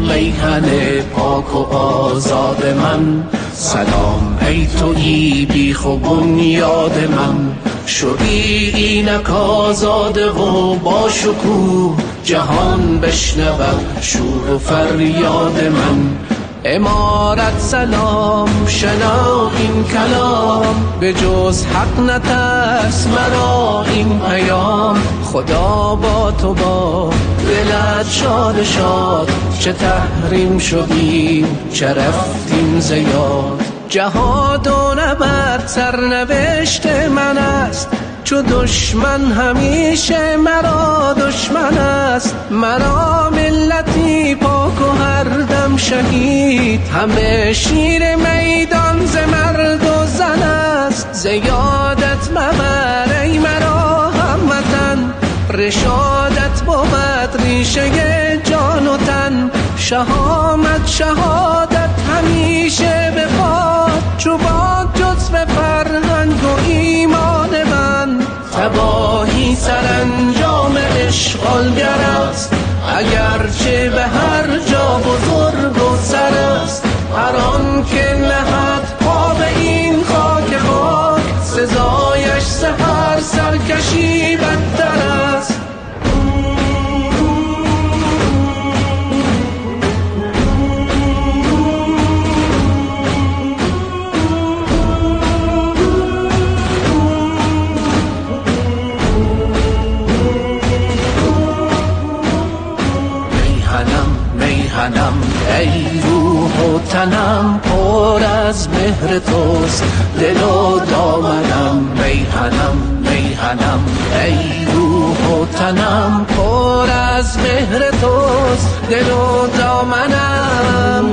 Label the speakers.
Speaker 1: میهن پاک و آزاد من. سلام ای تویی بیخ و بنیاد من. شدی اینک آزاده و با شکوه، جهان بشنود شور و فریاد من. امارت سلام شنو این کلام، به جز حق نترس مرا این پیام. خدا با تو با دلت شاد شاد، چه تحریم شدیم چه رفتیم زیاد. جهاد و نبرد سرنوشت من است، چو دشمن همیشه مرا دشمن است. مرا ملتی پاک و هر دم شهید، همه شیر میدان ز مرد و زن است. زیادت مبر ای مرا هموطن، رشادت بود ریشه جان و تن. شهامت شهادت همیشه به پاد، چو باد جزو فرهنگ و ایمان من. تباهی سرانجام اشغالگر است، اگرچه به هر جا بزرگ و سر است. هر آن که نهد پا به این خاک خاک، سزایش سحر سرکشی بدتر است. میهنم ای روح و تنم، پر از مهر توست دل و دامنم. میهنم ای روح و تنم، پر از مهر توست دل و دامنم.